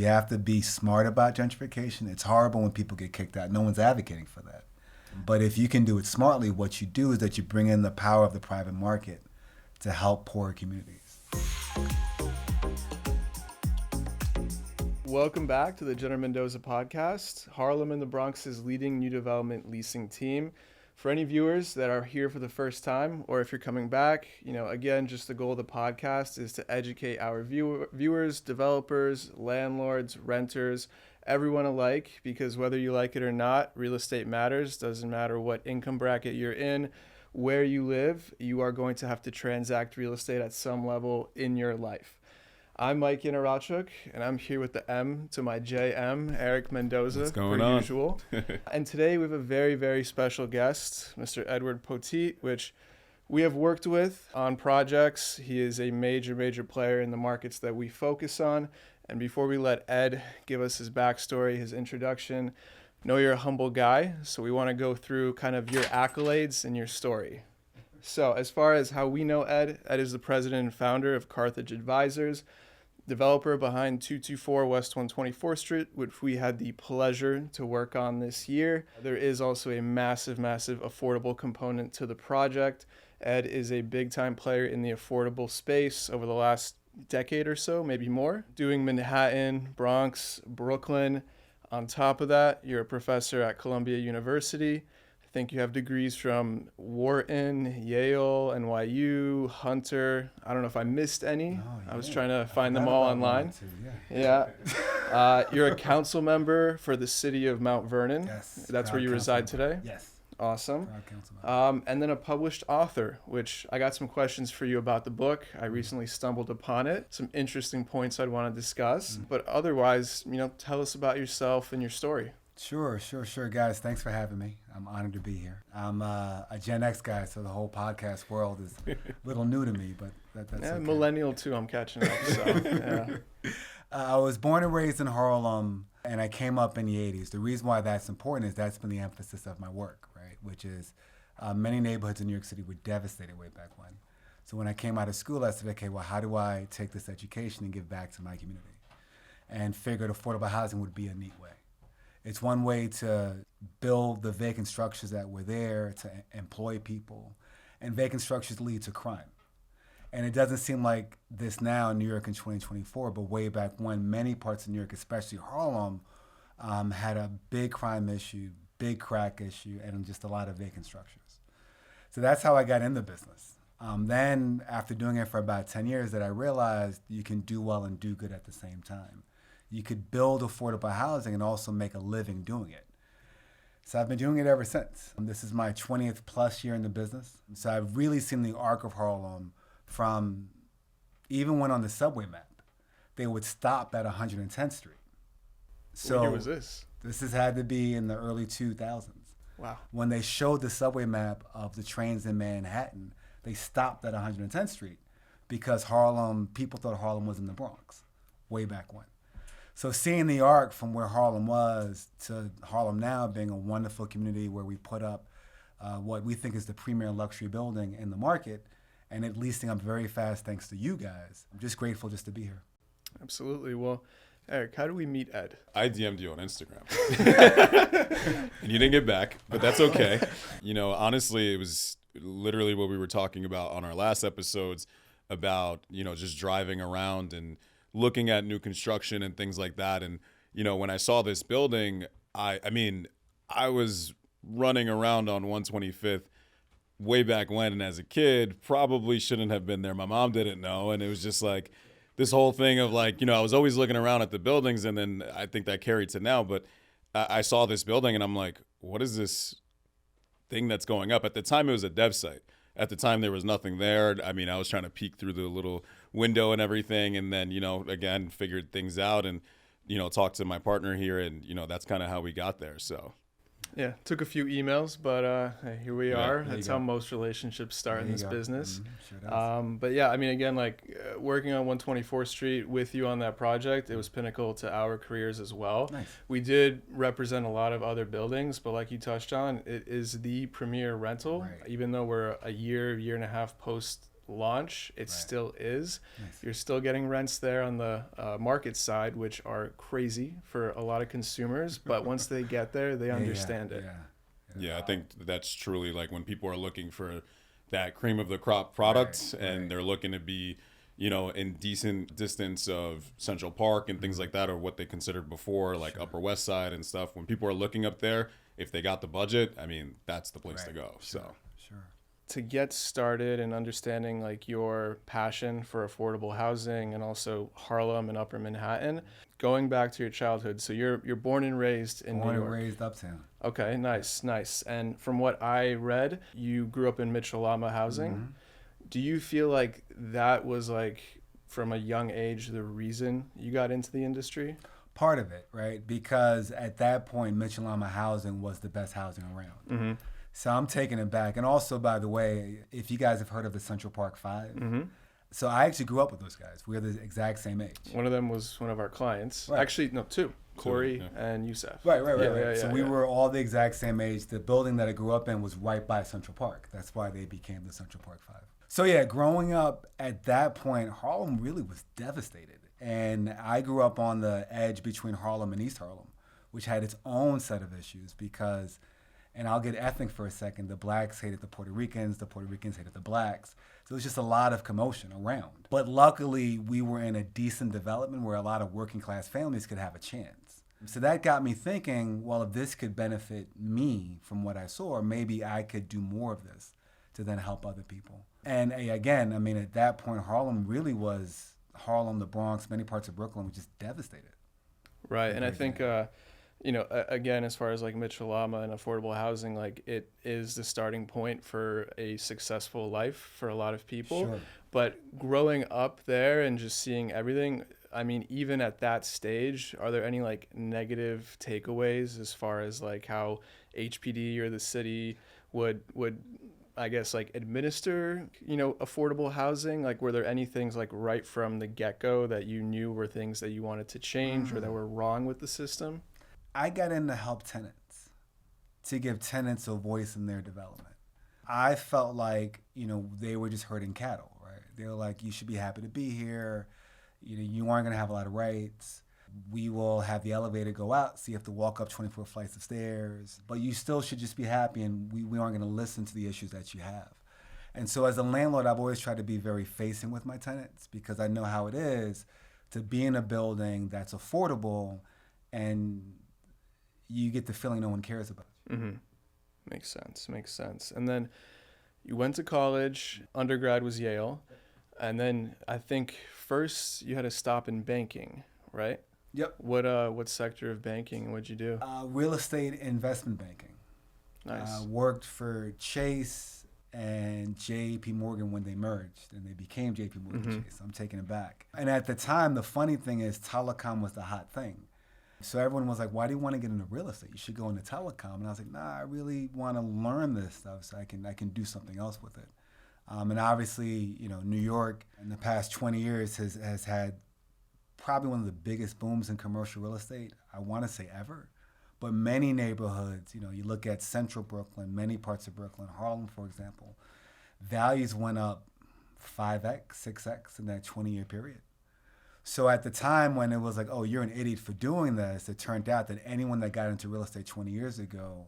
You have to be smart about gentrification. It's horrible when people get kicked out. No one's advocating for that. But if you can do it smartly, what you do is that you bring in the power of the private market to help poorer communities. Welcome back to the Jener-Mendoza Podcast, Harlem and the Bronx's leading new development leasing team. For any viewers that are here for the first time, or if you're coming back, again, just the goal of the podcast is to educate our viewers, developers, landlords, renters, everyone alike, because whether you like it or not, real estate matters. Doesn't matter what income bracket you're in, where you live, you are going to have to transact real estate at some level in your life. I'm Mike Jener-Mendoza, and I'm here with the M to my JM, Eric Mendoza, What's going per on? usual. And today we have a very, very special guest, Mr. Edward Poteat, which we have worked with on projects. He is a major, major player in the markets that we focus on. And before we let Ed give us his backstory, his introduction, know you're a humble guy, so we want to go through kind of your accolades and your story. So as far as how we know Ed is the president and founder of Carthage Advisors, developer behind 224 West 124th Street, which we had the pleasure to work on this year. There is also a massive, massive affordable component to the project. Ed is a big-time player in the affordable space over the last decade or so, maybe more, doing Manhattan, Bronx, Brooklyn. On top of that, you're a professor at Columbia University. I think you have degrees from Wharton, Yale, NYU, Hunter. I don't know if I missed any. Oh, yeah. I was trying to find them all online. Yeah. You're a council member for the city of Mount Vernon. Yes. That's where you reside today? Yes. Awesome. Proud council member. And then a published author, which I got some questions for you about the book. I recently stumbled upon it. Some interesting points I'd want to discuss. But otherwise, tell us about yourself and your story. Sure, guys. Thanks for having me. I'm honored to be here. I'm a Gen X guy, so the whole podcast world is a little new to me, but that's okay. Millennial too, I'm catching up. So, yeah. I was born and raised in Harlem, and I came up in the 80s. The reason why that's important is that's been the emphasis of my work, right? Which is many neighborhoods in New York City were devastated way back when. So when I came out of school, I said, okay, well, how do I take this education and give back to my community? And figured affordable housing would be a neat way. It's one way to build the vacant structures that were there, to employ people, and vacant structures lead to crime. And it doesn't seem like this now in New York in 2024, but way back when, many parts of New York, especially Harlem, had a big crime issue, big crack issue, and just a lot of vacant structures. So that's how I got in the business. Then, after doing it for about 10 years, that I realized you can do well and do good at the same time. You could build affordable housing and also make a living doing it. So I've been doing it ever since. This is my 20th plus year in the business. So I've really seen the arc of Harlem from, even when on the subway map, they would stop at 110th Street. So What year was this? This has had to be in the early 2000s. Wow. When they showed the subway map of the trains in Manhattan, they stopped at 110th Street because people thought Harlem was in the Bronx way back when. So seeing the arc from where Harlem was to Harlem now being a wonderful community where we put up what we think is the premier luxury building in the market, and it leasing up very fast thanks to you guys. I'm just grateful just to be here. Absolutely. Well, Eric, how do we meet Ed? I DM'd you on Instagram. And you didn't get back, but that's okay. Honestly, it was literally what we were talking about on our last episodes about, just driving around and looking at new construction and things like that. And, when I saw this building, I was running around on 125th way back when. And as a kid, probably shouldn't have been there. My mom didn't know. And it was just like this whole thing of I was always looking around at the buildings. And then I think that carried to now. But I saw this building and I'm like, what is this thing that's going up? At the time, it was a dev site. At the time, there was nothing there. I was trying to peek through the little window and everything. And then, again, figured things out and, talked to my partner here. And, that's kind of how we got there. So, Yeah, took a few emails, but here we are. there That's you how go. most relationships start There in you this go. business. Sure does. But yeah, again, working on 124th Street with you on that project, it was pinnacle to our careers as well. Nice. We did represent a lot of other buildings, but like you touched on, it is the premier rental, Right. even though we're a year and a half post launch, it still is. Nice. You're still getting rents there on the market side, which are crazy for a lot of consumers. But once they get there, they understand it. Yeah, I think that's truly like when people are looking for that cream of the crop product and they're looking to be, in decent distance of Central Park and things like that, or what they considered before, like Upper West Side and stuff. When people are looking up there, if they got the budget, I mean, that's the place to go. Sure. To get started and understanding like your passion for affordable housing and also Harlem and Upper Manhattan, going back to your childhood. So you're born and raised in New York. Born and raised uptown. Okay, nice. And from what I read, you grew up in Mitchell-Lama housing. Mm-hmm. Do you feel like that was like from a young age the reason you got into the industry? Part of it, right? Because at that point, Mitchell-Lama housing was the best housing around. Mm-hmm. So I'm taking it back. And also, by the way, if you guys have heard of the Central Park Five, so I actually grew up with those guys. We're the exact same age. One of them was one of our clients. Right. Actually, no, two. Corey and Yusef. Right. So we were all the exact same age. The building that I grew up in was right by Central Park. That's why they became the Central Park Five. So yeah, growing up at that point, Harlem really was devastated. And I grew up on the edge between Harlem and East Harlem, which had its own set of issues because, and I'll get ethnic for a second, the blacks hated the Puerto Ricans hated the blacks. So it was just a lot of commotion around. But luckily, we were in a decent development where a lot of working class families could have a chance. So that got me thinking, well, if this could benefit me from what I saw, maybe I could do more of this to then help other people. And again, I mean, at that point, Harlem really was Harlem, the Bronx, many parts of Brooklyn were just devastated. Right. And I think, again, as far as like Mitchell-Lama and affordable housing, like it is the starting point for a successful life for a lot of people. Sure. But growing up there and just seeing everything, I mean, even at that stage, are there any like negative takeaways as far as like how HPD or the city would I guess like administer, affordable housing? Like were there any things like right from the get-go that you knew were things that you wanted to change or that were wrong with the system? I got in to help tenants, to give tenants a voice in their development. I felt like, they were just herding cattle, right? They were like, you should be happy to be here. You aren't going to have a lot of rights. We will have the elevator go out, so you have to walk up 24 flights of stairs. But you still should just be happy, and we aren't going to listen to the issues that you have. And so as a landlord, I've always tried to be very facing with my tenants because I know how it is to be in a building that's affordable and you get the feeling no one cares about you. Mm-hmm. Makes sense. And then you went to college, undergrad was Yale, and then I think first you had to stop in banking, right? Yep. What sector of banking would you do? Real estate investment banking. Nice. Worked for Chase and JP Morgan when they merged, and they became JP Morgan Chase. I'm taking it back. And at the time, the funny thing is telecom was the hot thing. So everyone was like, why do you want to get into real estate? You should go into telecom. And I was like, nah, I really want to learn this stuff so I can do something else with it. And obviously, New York in the past 20 years has had probably one of the biggest booms in commercial real estate, I want to say ever. But many neighborhoods, you look at central Brooklyn, many parts of Brooklyn, Harlem, for example, values went up 5x, 6x in that 20-year period. So at the time when it was like, oh, you're an idiot for doing this, it turned out that anyone that got into real estate 20 years ago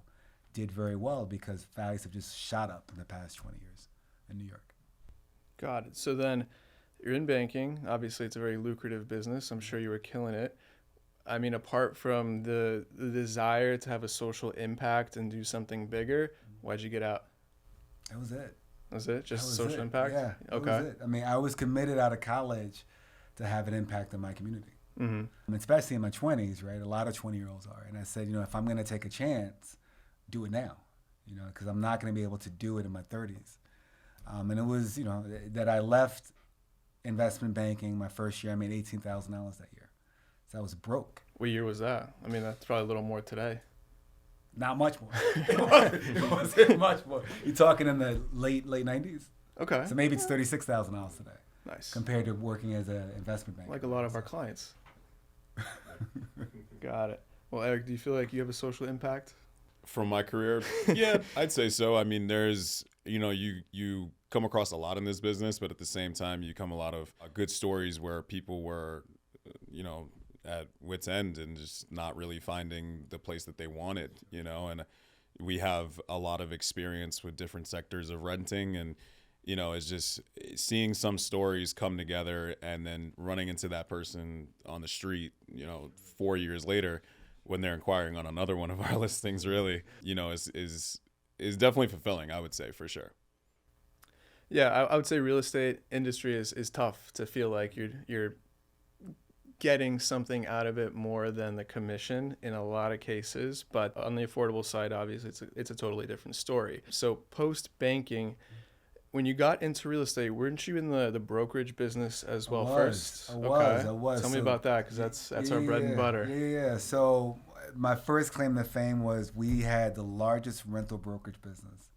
did very well because values have just shot up in the past 20 years in New York. Got it. So then you're in banking. Obviously, it's a very lucrative business. I'm sure you were killing it. I mean, apart from the desire to have a social impact and do something bigger, why'd you get out? That was it. Was it just social impact? Yeah. Okay. That was it. I mean, I was committed out of college to have an impact on my community. Mm-hmm. Especially in my 20s, right? A lot of 20-year-olds are. And I said, if I'm going to take a chance, do it now, because I'm not going to be able to do it in my 30s. And it was, that I left investment banking my first year. I made $18,000 that year. So I was broke. What year was that? I mean, that's probably a little more today. Not much more. It wasn't much more. You're talking in the late 90s. Okay. So maybe it's $36,000 today. Nice. Compared to working as an investment banker. Like a lot of our clients. Got it. Well, Eric, do you feel like you have a social impact? From my career, yeah, I'd say so. I mean, there's, you come across a lot in this business, but at the same time, you come a lot of good stories where people were, at wit's end and just not really finding the place that they wanted, and we have a lot of experience with different sectors of renting, and it's just seeing some stories come together and then running into that person on the street, 4 years later when they're inquiring on another one of our listings, really, is definitely fulfilling, I would say, for sure. Yeah, I would say real estate industry is tough to feel like you're getting something out of it more than the commission in a lot of cases. But on the affordable side, obviously, it's a totally different story. So post banking, when you got into real estate, weren't you in the brokerage business as well first? I was. Tell me about that, because that's our bread and butter. Yeah. So my first claim to fame was we had the largest rental brokerage business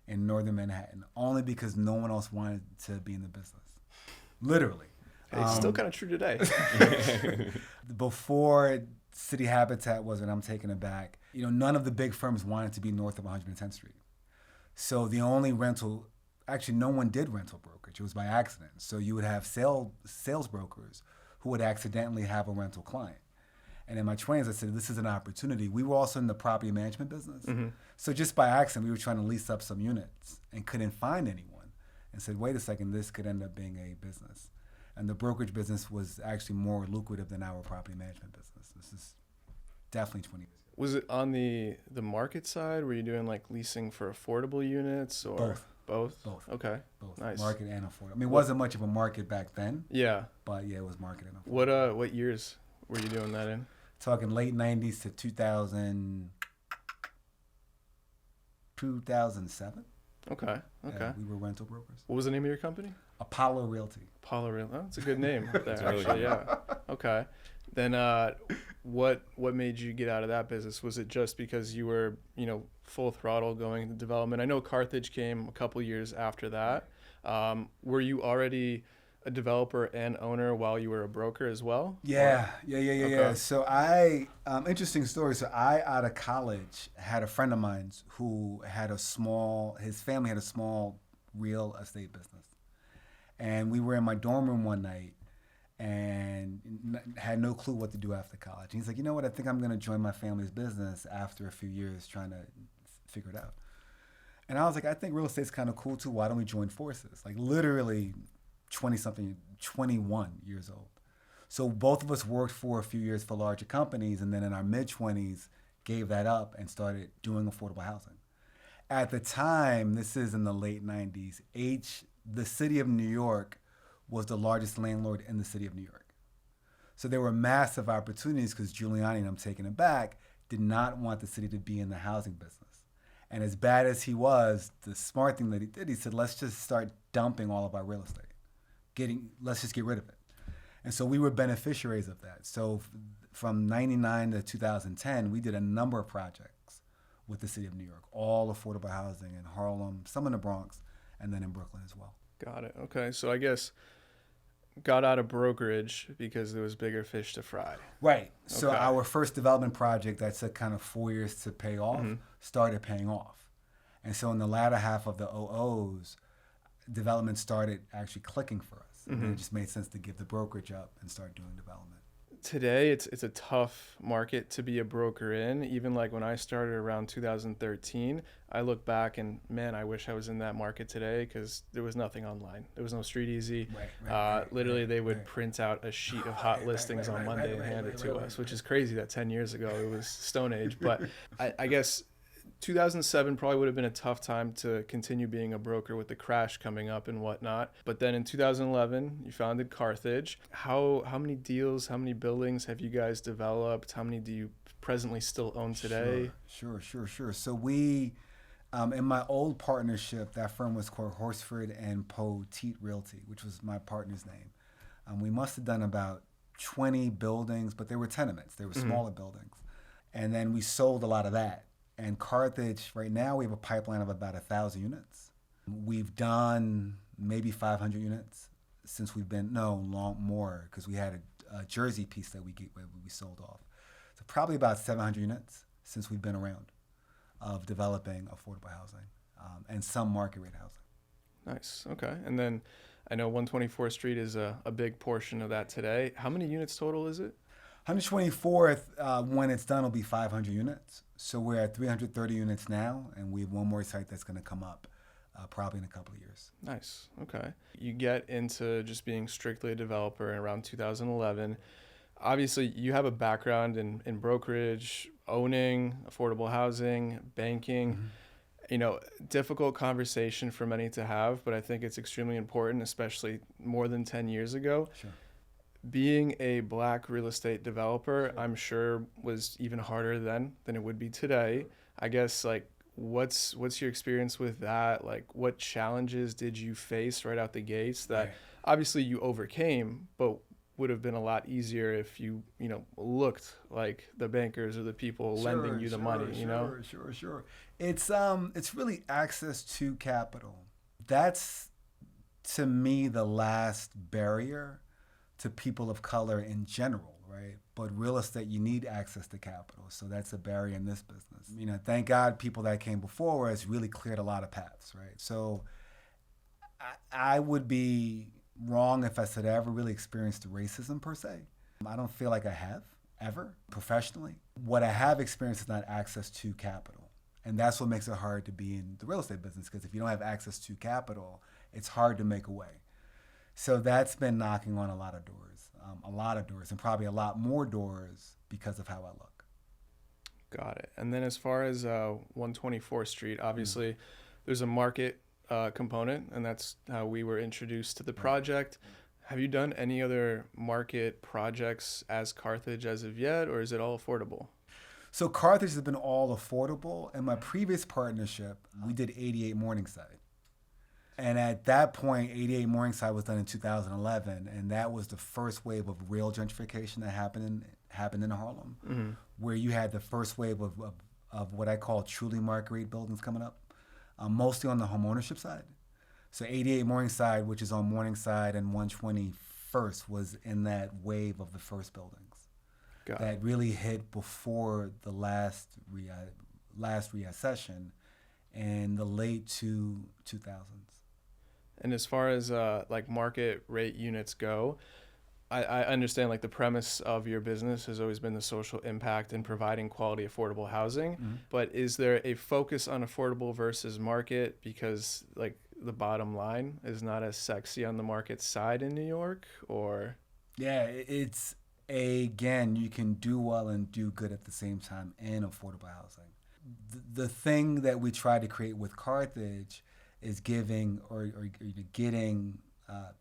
in northern Manhattan, only because no one else wanted to be in the business. Literally. It's still kind of true today. Before City Habitat was, and I'm taking it back, none of the big firms wanted to be north of 110th Street. So the only rental, actually no one did rental brokerage. It was by accident. So you would have sales brokers who would accidentally have a rental client. And in my 20s, I said, this is an opportunity. We were also in the property management business. Mm-hmm. So just by accident, we were trying to lease up some units and couldn't find anyone. And said, wait a second, this could end up being a business. And the brokerage business was actually more lucrative than our property management business. This is definitely 20 years ago. Was it on the market side? Were you doing like leasing for affordable units or both? Both. Okay. Both. Nice. Market and affordable. I mean, it wasn't much of a market back then. Yeah. But yeah, it was market and affordable. What years were you doing that in? Talking late 90s to 2007. Okay. Yeah, we were rental brokers. What was the name of your company? Apollo Realty. Apollo Realty. Oh, that's a good name there, actually. Yeah. Okay. Then what made you get out of that business? Was it just because you were, full throttle going into development? I know Carthage came a couple years after that. Were you already a developer and owner while you were a broker as well? Yeah. Okay. So interesting story. So I, out of college, had a friend of mine who had his family had a small real estate business. And we were in my dorm room one night and had no clue what to do after college. And he's like, you know what? I think I'm going to join my family's business after a few years trying to figure it out. And I was like, I think real estate's kind of cool too. Why don't we join forces? Like literally 21 years old. So both of us worked for a few years for larger companies, and then in our mid-20s gave that up and started doing affordable housing. At the time, this is in the late 90s, the city of New York was the largest landlord in the city of New York. So there were massive opportunities because Giuliani, and I'm taking it back, did not want the city to be in the housing business. And as bad as he was, the smart thing that he did, he said, let's just start dumping all of our real estate. Let's just get rid of it. And so we were beneficiaries of that. So from 99 to 2010, we did a number of projects with the city of New York, all affordable housing in Harlem, some in the Bronx, and then in Brooklyn as well. Got it. Okay. So I guess got out of brokerage because there was bigger fish to fry. Right. So our first development project that took kind of 4 years to pay off started paying off. And so in the latter half of the 00s, development started actually clicking for us. And it just made sense to give the brokerage up and start doing development. Today, it's a tough market to be a broker in. Even like when I started around 2013, I look back and, man, I wish I was in that market today because there was nothing online. There was no Street Easy. Literally, they would print out a sheet of hot listings on Monday and hand it to us, which is crazy that 10 years ago it was Stone Age. But I guess 2007 probably would have been a tough time to continue being a broker with the crash coming up and whatnot. But then in 2011, you founded Carthage. How many deals, how many buildings have you guys developed? How many do you presently still own today? Sure. So we, in my old partnership, that firm was called Horsford and Poteat Realty, which was my partner's name. We must have done about 20 buildings, but they were tenements. They were smaller buildings. And then we sold a lot of that. And Carthage, right now, we have a pipeline of about 1,000 units. We've done maybe 500 units since we've been, more, because we had a Jersey piece that we sold off. So probably about 700 units since we've been around. of developing affordable housing and some market rate housing. Nice. Okay. And then I know 124th Street is a big portion of that today. How many units total is it? 124th, when it's done, will be 500 units. So we're at 330 units now, and we have one more site that's going to come up probably in a couple of years. Nice. Okay. You get into just being strictly a developer in around 2011. Obviously, you have a background in brokerage, owning, affordable housing, banking. Mm-hmm. You know, difficult conversation for many to have, but I think it's extremely important, especially more than 10 years ago. Sure. Being a Black real estate developer, I'm sure was even harder then than it would be today. I guess, like, what's your experience with that? Like, what challenges did you face right out the gates that Right. obviously you overcame, but would have been a lot easier if you looked like the bankers or the people lending you the money, Sure. It's really access to capital. That's, to me, the last barrier to people of color in general, right? But real estate, you need access to capital. So that's a barrier in this business. Thank God people that came before us really cleared a lot of paths, right? So I would be wrong if I said I ever really experienced racism per se. I don't feel like I have, ever, professionally. What I have experienced is not access to capital. And that's what makes it hard to be in the real estate business, because if you don't have access to capital, it's hard to make a way. So that's been knocking on a lot of doors, and probably a lot more doors because of how I look. Got it. And then as far as 124th Street, obviously there's a market component, and that's how we were introduced to the project. Have you done any other market projects as Carthage as of yet, or is it all affordable? So Carthage has been all affordable. In my previous partnership, we did 88 Morningside. And at that point, 88 Morningside was done in 2011, and that was the first wave of real gentrification that happened in Harlem, where you had the first wave of what I call truly market rate buildings coming up, mostly on the home ownership side. So 88 Morningside, which is on Morningside and 121st, was in that wave of the first buildings that really hit before the last recession in the late 2000s. And as far as like market rate units go, I understand like the premise of your business has always been the social impact and providing quality, affordable housing. But is there a focus on affordable versus market, because like the bottom line is not as sexy on the market side in New York? Or yeah, it's again, you can do well and do good at the same time in affordable housing. The thing that we try to create with Carthage is giving or getting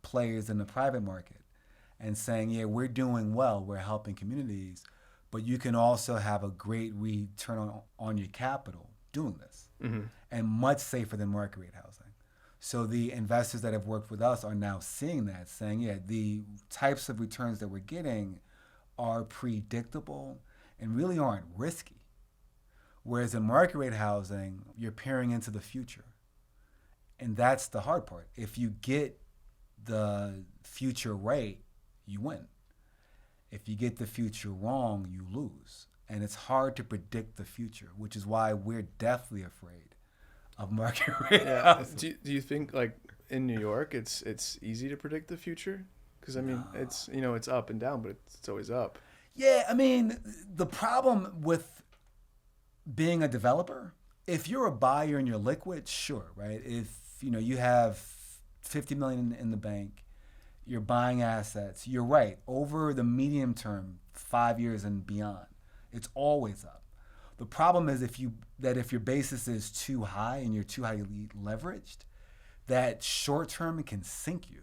players in the private market and saying, yeah, we're doing well, we're helping communities, but you can also have a great return on your capital doing this, and much safer than market rate housing. So the investors that have worked with us are now seeing that, saying, yeah, the types of returns that we're getting are predictable and really aren't risky. Whereas in market rate housing, you're peering into the future. And that's the hard part. If you get the future right, you win. If you get the future wrong, you lose. And it's hard to predict the future, which is why we're deathly afraid of market rate housing. Do you think like in New York it's easy to predict the future? Because I mean, it's it's up and down, but it's always up. Yeah, I mean, the problem with being a developer, if you're a buyer and you're liquid, sure, right? If you have $50 million in the bank, you're buying assets, you're right. Over the medium term, 5 years and beyond, it's always up. The problem is if your basis is too high and you're too highly leveraged, that short term can sink you.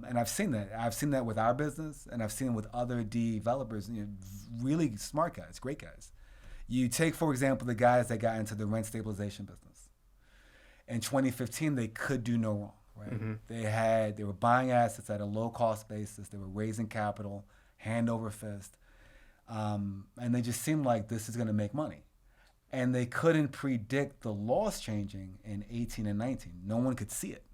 And I've seen that. I've seen that with our business, and I've seen it with other developers, really smart guys, great guys. You take, for example, the guys that got into the rent stabilization business. In 2015, they could do no wrong, right? They were buying assets at a low cost basis. They were raising capital, hand over fist. And they just seemed like this is going to make money. And they couldn't predict the laws changing in 18 and 19. No one could see it.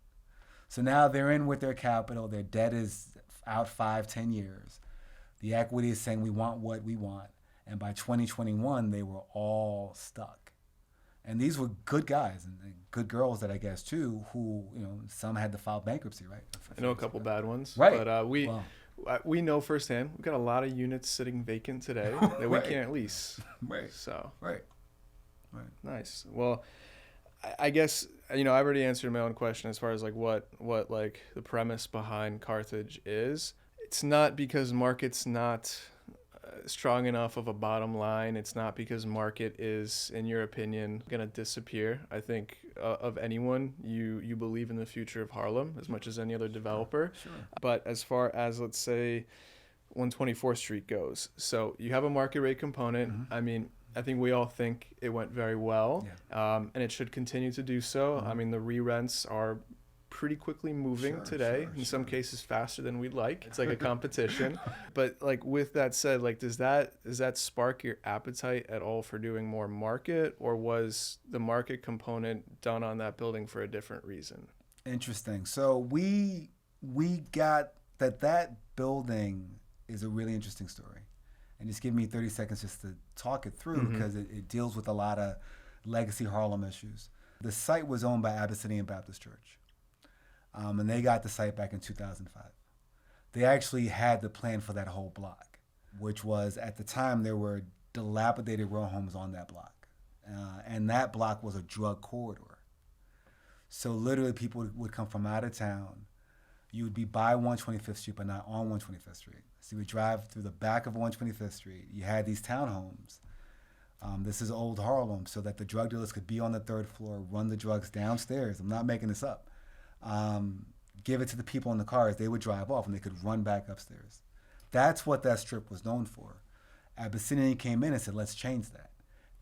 So now they're in with their capital. Their debt is out 5-10 years. The equity is saying we want what we want. And by 2021, they were all stuck. And these were good guys and good girls that I guess too, who, some had to file bankruptcy, right? I know a couple bad ones, right? But Wow. we know firsthand. We've got a lot of units sitting vacant today that we can't lease. Right. So Right. nice. Well, I guess I've already answered my own question as far as like what like the premise behind Carthage is. It's not because market's not strong enough of a bottom line. It's not because market is, in your opinion, gonna disappear. I think of anyone, you believe in the future of Harlem as much as any other developer. Sure. But as far as, let's say, 124th Street goes, so you have a market rate component. Mm-hmm. I mean, I think we all think it went very well, and it should continue to do so. Mm-hmm. I mean, the re-rents are pretty quickly moving today, in some cases faster than we'd like. It's like a competition. But like with that said, like does that spark your appetite at all for doing more market, or was the market component done on that building for a different reason? Interesting. So we got that building is a really interesting story. And just give me 30 seconds just to talk it through because it deals with a lot of legacy Harlem issues. The site was owned by Abyssinian Baptist Church. And they got the site back in 2005. They actually had the plan for that whole block, which was at the time there were dilapidated row homes on that block. And that block was a drug corridor. So literally people would come from out of town. You would be by 125th Street, but not on 125th Street. So you would drive through the back of 125th Street. You had these townhomes. This is old Harlem, so that the drug dealers could be on the third floor, run the drugs downstairs. I'm not making this up. Give it to the people in the cars. They would drive off and they could run back upstairs. That's what that strip was known for. Abyssinian came in and said, let's change that.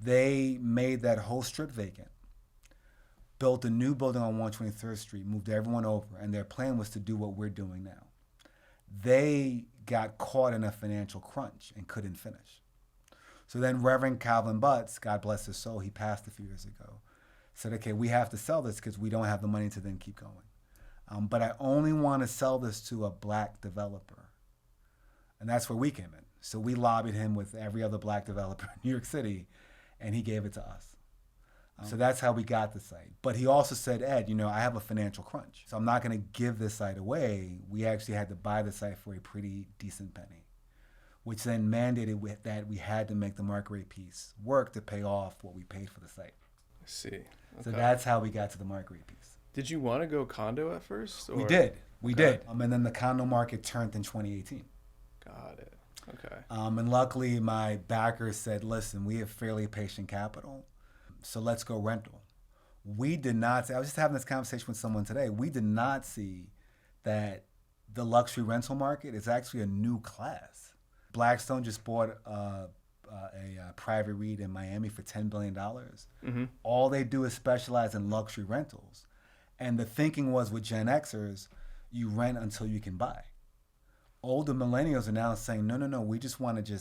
They made that whole strip vacant, built a new building on 123rd Street, moved everyone over, and their plan was to do what we're doing now. They got caught in a financial crunch and couldn't finish. So then Reverend Calvin Butts, God bless his soul, he passed a few years ago, said, okay, we have to sell this because we don't have the money to then keep going. But I only want to sell this to a black developer. And that's where we came in. So we lobbied him with every other black developer in New York City, and he gave it to us. So that's how we got the site. But he also said, Ed, I have a financial crunch, so I'm not going to give this site away. We actually had to buy the site for a pretty decent penny, which then mandated that we had to make the market rate piece work to pay off what we paid for the site. I see. Okay. So that's how we got to the market rate piece. Did you want to go condo at first? Or? We did. And then the condo market turned in 2018. Got it. Okay. And luckily my backers said, listen, we have fairly patient capital, so let's go rental. We did not see, I was just having this conversation with someone today, we did not see that the luxury rental market is actually a new class. Blackstone just bought a private REIT in Miami for $10 billion. Mm-hmm. All they do is specialize in luxury rentals. And the thinking was with Gen Xers, you rent until you can buy. Older millennials are now saying, no, we just want to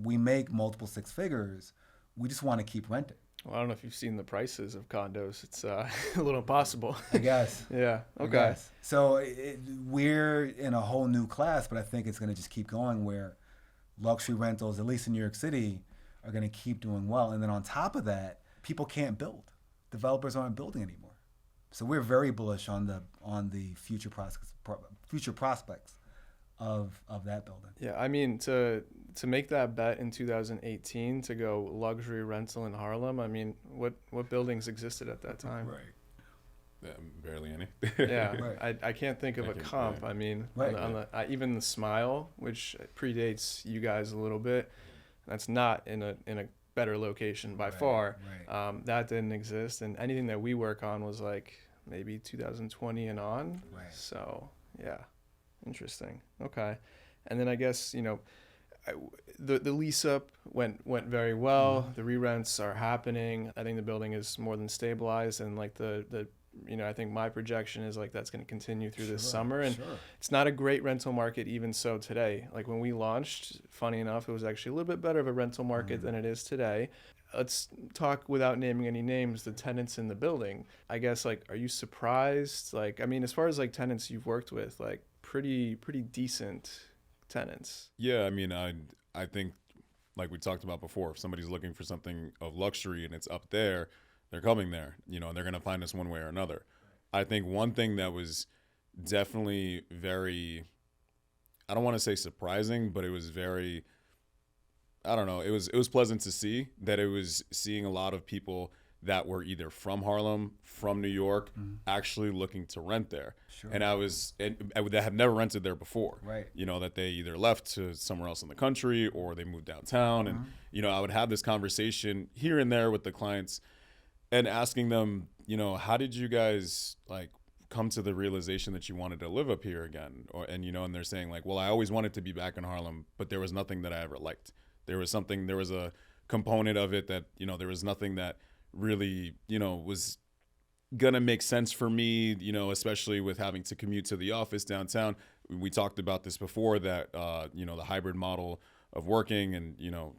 we make multiple six figures. We just want to keep renting. Well, I don't know if you've seen the prices of condos. It's a little impossible. I guess. Yeah. Okay. So we're in a whole new class, but I think it's going to just keep going where luxury rentals, at least in New York City, are going to keep doing well. And then on top of that, people can't build. Developers aren't building anymore. So we're very bullish on the future prospects of that building. Yeah, I mean to make that bet in 2018 to go luxury rental in Harlem. I mean, what buildings existed at that time? Right. Yeah, barely any. Yeah, right. I can't think of a comp. Yeah. I mean, right. Even the Smile, which predates you guys a little bit, that's not in a better location by far. Right. That didn't exist, and anything that we work on was like maybe 2020 and on. Right. So yeah, interesting. Okay, and then I guess the lease up went very well. Mm-hmm. The re-rents are happening. I think the building is more than stabilized, and like the I think my projection is like that's going to continue through this summer. And it's not a great rental market even so today. Like when we launched, funny enough, it was actually a little bit better of a rental market than it is today. Let's talk without naming any names, the tenants in the building. I guess, like, are you surprised? Like, I mean, as far as like tenants you've worked with, like pretty decent tenants. Yeah, I mean, I think like we talked about before, if somebody's looking for something of luxury and it's up there, they're coming there, you know, and they're going to find us one way or another. I think one thing that was definitely very, I don't want to say surprising, but it was very, I don't know, it was pleasant to see that it was seeing a lot of people that were either from Harlem, from New York, actually looking to rent there. Sure. And that have never rented there before. Right. You know, that they either left to somewhere else in the country or they moved downtown. And, you know, I would have this conversation here and there with the clients and asking them, you know, how did you guys like come to the realization that you wanted to live up here again? And, you know, and they're saying like, well, I always wanted to be back in Harlem, but there was nothing that I ever liked. There was a component of it that, you know, there was nothing that really, you know, was gonna make sense for me, you know, especially with having to commute to the office downtown. We talked about this before, that you know, the hybrid model of working and, you know,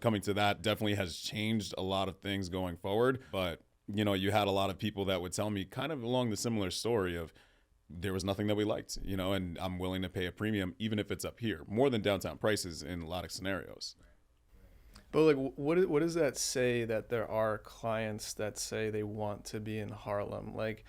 coming to that definitely has changed a lot of things going forward. But, you know, you had a lot of people that would tell me kind of along the similar story of there was nothing that we liked, you know, and I'm willing to pay a premium even if it's up here, more than downtown prices in a lot of scenarios. But like, what does that say that there are clients that say they want to be in Harlem? Like,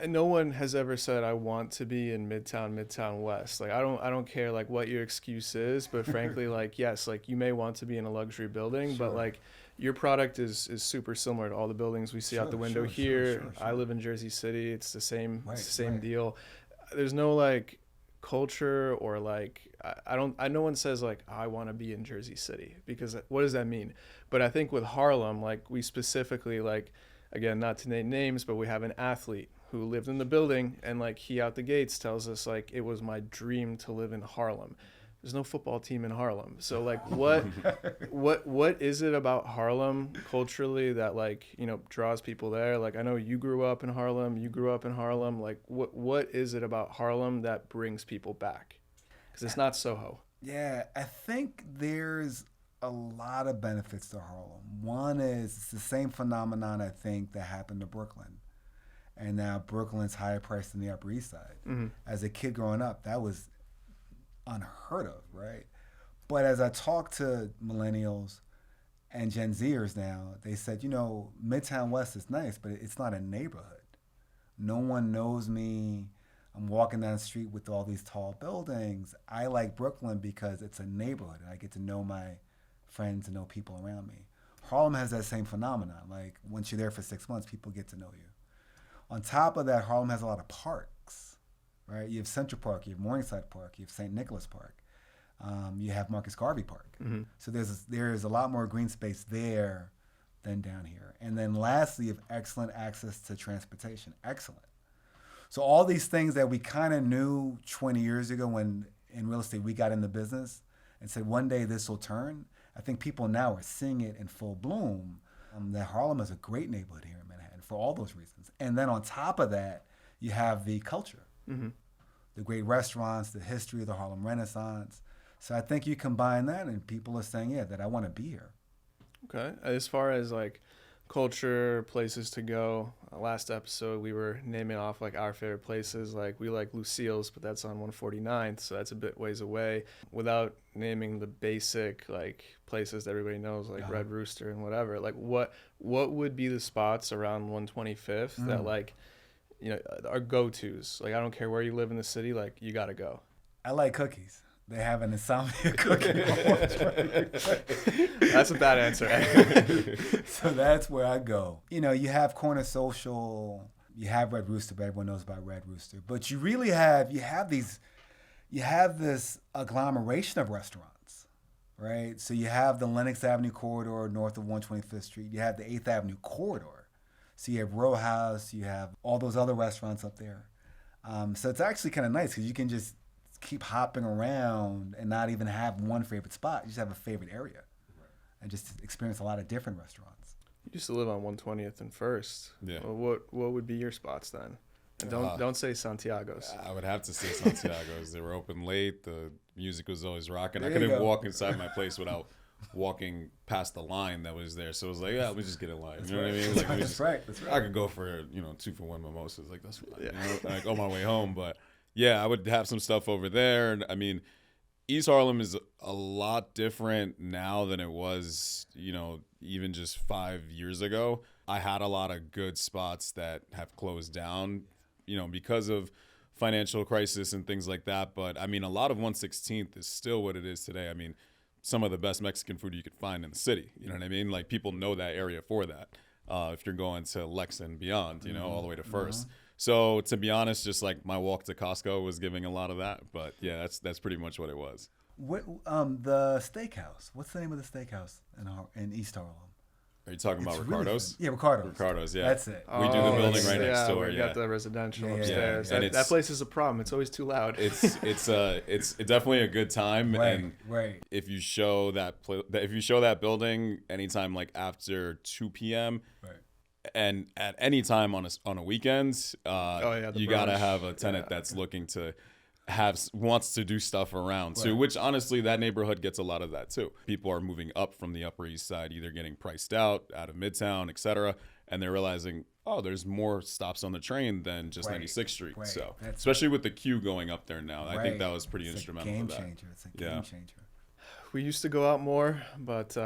no one has ever said I want to be in Midtown West. Like, I don't care like what your excuse is, but frankly, like, yes, like you may want to be in a luxury building, but like your product is super similar to all the buildings we see out the window here. Sure. I live in Jersey City. It's the same, deal. There's no like culture or like no one says like I want to be in Jersey City, because what does that mean? But I think with Harlem, like we specifically, like, again, not to name names, but we have an athlete who lived in the building and like he out the gates tells us like it was my dream to live in Harlem. There's no football team in Harlem. So like what is it about Harlem culturally that like, you know, draws people there? Like I know you grew up in Harlem, Like what is it about Harlem that brings people back? Because it's not Soho. Yeah, I think there's a lot of benefits to Harlem. One is it's the same phenomenon I think that happened to Brooklyn. And now Brooklyn's higher priced than the Upper East Side. Mm-hmm. As a kid growing up, that was unheard of, right? But as I talk to millennials and Gen Zers now, they said, you know, Midtown West is nice, but it's not a neighborhood. No one knows me. I'm walking down the street with all these tall buildings. I like Brooklyn because it's a neighborhood and I get to know my friends and know people around me. Harlem has that same phenomenon. Like once you're there for 6 months, people get to know you. On top of that, Harlem has a lot of parks, right? You have Central Park, you have Morningside Park, you have St. Nicholas Park, you have Marcus Garvey Park. Mm-hmm. So there's a lot more green space there than down here. And then lastly, you have excellent access to transportation. Excellent. So all these things that we kind of knew 20 years ago when in real estate we got in the business and said one day this will turn, I think people now are seeing it in full bloom. That Harlem is a great neighborhood here in Manhattan for all those reasons. And then on top of that, you have the culture, mm-hmm. the great restaurants, the history of the Harlem Renaissance. So I think you combine that and people are saying, yeah, that I want to be here. Okay. As far as like culture, places to go, last episode we were naming off like our favorite places. Like we like Lucille's, but that's on 149th, so that's a bit ways away. Without naming the basic like places that everybody knows, like Red Rooster and whatever. Like what would be the spots around 125th that like, you know, are go-tos? Like I don't care where you live in the city, like you gotta go. I like cookies. They have an insomnia cookie. That's a bad answer. So that's where I go. You know, you have Corner Social, you have Red Rooster, but everyone knows about Red Rooster. But you really have this agglomeration of restaurants, right? So you have the Lenox Avenue corridor north of 125th Street. You have the 8th Avenue corridor. So you have Row House, you have all those other restaurants up there. So it's actually kind of nice because you can just keep hopping around and not even have one favorite spot. You just have a favorite area and just experience a lot of different restaurants. You used to live on 120th and 1st. Yeah. Well, what would be your spots then? And don't say Santiago's. I would have to say Santiago's. They were open late. The music was always rocking. There I you couldn't go. walk inside my place without walking past the line that was there. So it was like, yeah, let me just get in line. You know what I mean? Like, That's right. I could go for 2-for-1 mimosas. Like that's fine. Yeah. You know? Like on my way home, but. Yeah, I would have some stuff over there. And I mean, East Harlem is a lot different now than it was, even just 5 years ago. I had a lot of good spots that have closed down, because of financial crisis and things like that. But I mean, a lot of 116th is still what it is today. I mean, some of the best Mexican food you could find in the city. You know what I mean? Like, people know that area for that. If you're going to Lex and beyond, all the way to First. So to be honest, just like my walk to Costco was giving a lot of that. But yeah, that's pretty much what it was. What the steakhouse? What's the name of the steakhouse in East Harlem? Are you talking about It's Ricardo's? Yeah, Ricardo's. Ricardo's, yeah. That's it. We do the building right next yeah, door. We Yeah, got the residential Yeah, upstairs. yeah. And That place is a problem. It's always too loud. it's definitely a good time. And Right. if you show that building anytime like after 2 p.m. Right. and at any time on a weekend, you gotta brunch. have a tenant that's looking to wants to do stuff around too, which honestly that neighborhood gets a lot of that too. People are moving up from the Upper East Side, either getting priced out of Midtown, etc., and they're realizing, oh, there's more stops on the train than just 96th Street. Right. So That's especially with the queue going up there now, I think Right. that was pretty It's instrumental a game for that. changer. It's a game changer. We used to go out more, but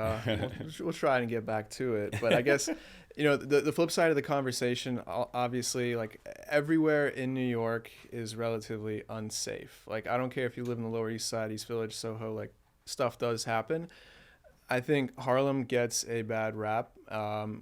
we'll try and get back to it. But I guess, the flip side of the conversation, obviously, like everywhere in New York is relatively unsafe. Like, I don't care if you live in the Lower East Side, East Village, Soho, like stuff does happen. I think Harlem gets a bad rap,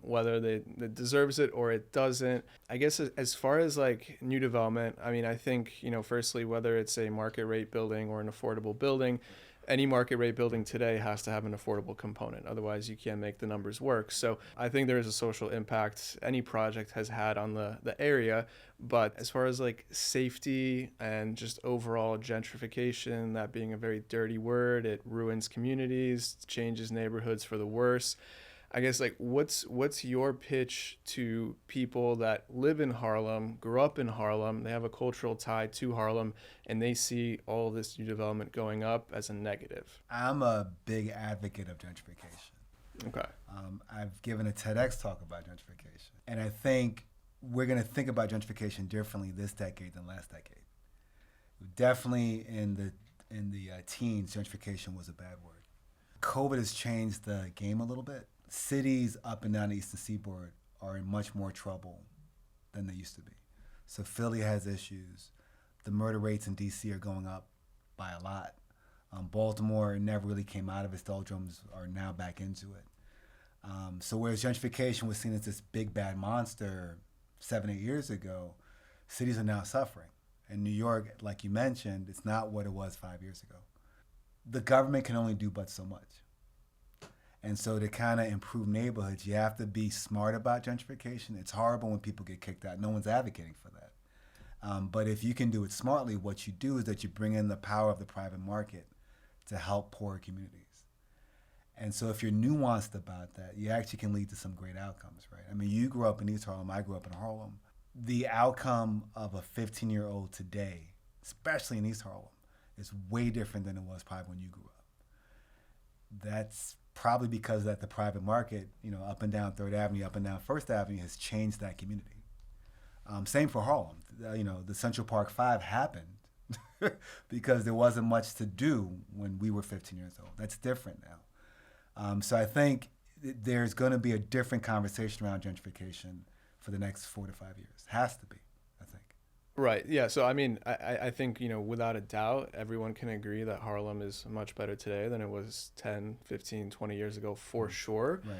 whether it deserves it or it doesn't. I guess as far as like new development, I mean, I think, firstly, whether it's a market rate building or an affordable building, any market rate building today has to have an affordable component. Otherwise, you can't make the numbers work. So I think there is a social impact any project has had on the area. But as far as like safety and just overall gentrification, that being a very dirty word, it ruins communities, changes neighborhoods for the worse. I guess, like, what's your pitch to people that live in Harlem, grew up in Harlem, they have a cultural tie to Harlem, and they see all this new development going up as a negative? I'm a big advocate of gentrification. Okay. I've given a TEDx talk about gentrification, and I think we're going to think about gentrification differently this decade than last decade. Definitely in the teens, gentrification was a bad word. COVID has changed the game a little bit. Cities up and down the Eastern Seaboard are in much more trouble than they used to be. So Philly has issues. The murder rates in D.C. are going up by a lot. Baltimore never really came out of its doldrums, are now back into it. So whereas gentrification was seen as this big bad monster 7-8 years ago, cities are now suffering. In New York, like you mentioned, it's not what it was 5 years ago. The government can only do but so much. And so to kind of improve neighborhoods, you have to be smart about gentrification. It's horrible when people get kicked out. No one's advocating for that. But if you can do it smartly, what you do is that you bring in the power of the private market to help poorer communities. And so if you're nuanced about that, you actually can lead to some great outcomes, right? I mean, you grew up in East Harlem, I grew up in Harlem. The outcome of a 15-year-old today, especially in East Harlem, is way different than it was probably when you grew up. That's probably because that the private market, up and down 3rd Avenue, up and down 1st Avenue has changed that community. Same for Harlem. The Central Park 5 happened because there wasn't much to do when we were 15 years old. That's different now. So I think there's going to be a different conversation around gentrification for the next 4 to 5 years. Has to be, I think. Right. Yeah. So, I mean, I think, without a doubt, everyone can agree that Harlem is much better today than it was 10, 15, 20 years ago, for sure. Right.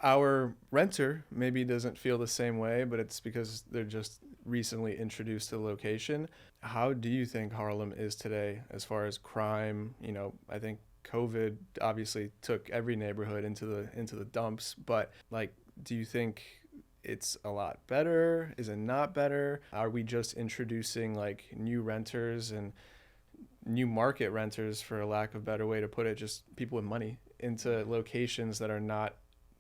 Our renter maybe doesn't feel the same way, but it's because they're just recently introduced to the location. How do you think Harlem is today as far as crime? I think COVID obviously took every neighborhood into the dumps, but like, do you think it's a lot better? Is it not better? Are we just introducing like new renters and new market renters, for a lack of a better way to put it, just people with money into locations that are not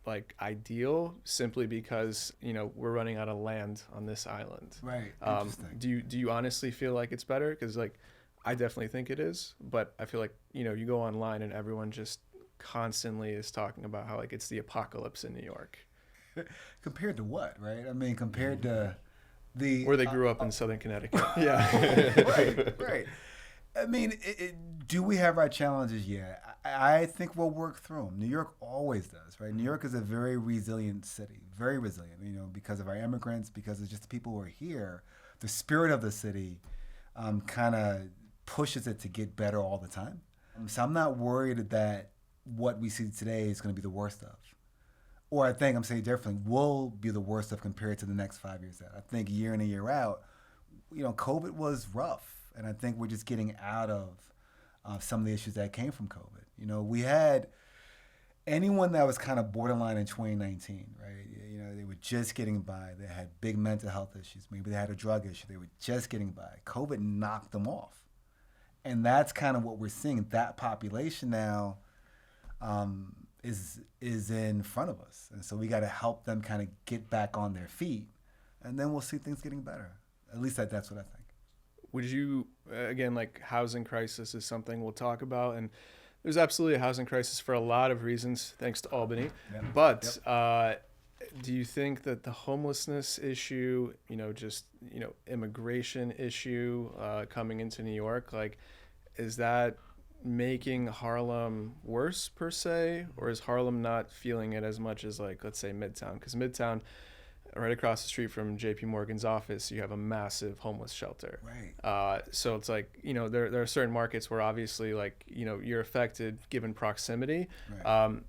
like ideal simply because, we're running out of land on this island? Right. Interesting. Do you honestly feel like it's better? Because like, I definitely think it is, but I feel like, you go online and everyone just constantly is talking about how like it's the apocalypse in New York. Compared to what, right? I mean, compared to Where they grew up in Southern Connecticut. Yeah. Right. I mean, do we have our challenges? Yeah. I think we'll work through them. New York always does, right? New York is a very resilient city, very resilient, because of our immigrants, because of just the people who are here. The spirit of the city kind of pushes it to get better all the time. So I'm not worried that what we see today is going to be the worst of. Or I think, I'm saying differently, will be the worst of compared to the next 5 years out. I think year in and year out, COVID was rough. And I think we're just getting out of some of the issues that came from COVID. We had anyone that was kind of borderline in 2019, right? They were just getting by. They had big mental health issues. Maybe they had a drug issue. They were just getting by. COVID knocked them off. And that's kind of what we're seeing. That population now is in front of us. And so we got to help them kind of get back on their feet. And then we'll see things getting better. At least that's what I think. Would you, again, like housing crisis is something we'll talk about, and there's absolutely a housing crisis for a lot of reasons, thanks to Albany. Yep. But do you think that the homelessness issue, immigration issue coming into New York, is that making Harlem worse per se, or is Harlem not feeling it as much as let's say Midtown? Because Midtown, right across the street from JP Morgan's office, you have a massive homeless shelter. Right. So it's there are certain markets where obviously you're affected given proximity. Right.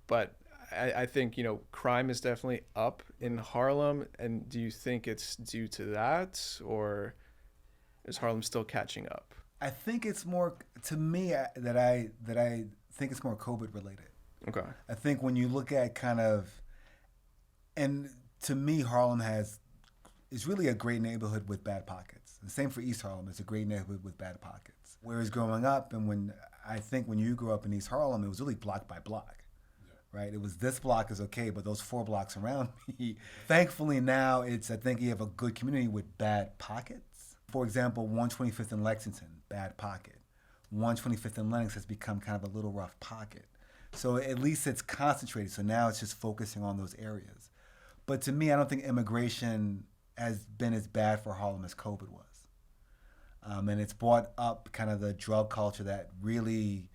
But I think, crime is definitely up in Harlem. And do you think it's due to that, or is Harlem still catching up? I think it's more, to me, that I think it's more COVID related. Okay. I think when you look at and to me, Harlem is really a great neighborhood with bad pockets. The same for East Harlem. It's a great neighborhood with bad pockets. Whereas growing up, and when you grew up in East Harlem, it was really block by block, right? It was this block is okay, but those 4 blocks around me. Thankfully now I think you have a good community with bad pockets. For example, 125th in Lexington, bad pocket. 125th in Lenox has become kind of a little rough pocket. So at least it's concentrated. So now it's just focusing on those areas. But to me, I don't think immigration has been as bad for Harlem as COVID was. And it's brought up kind of the drug culture that really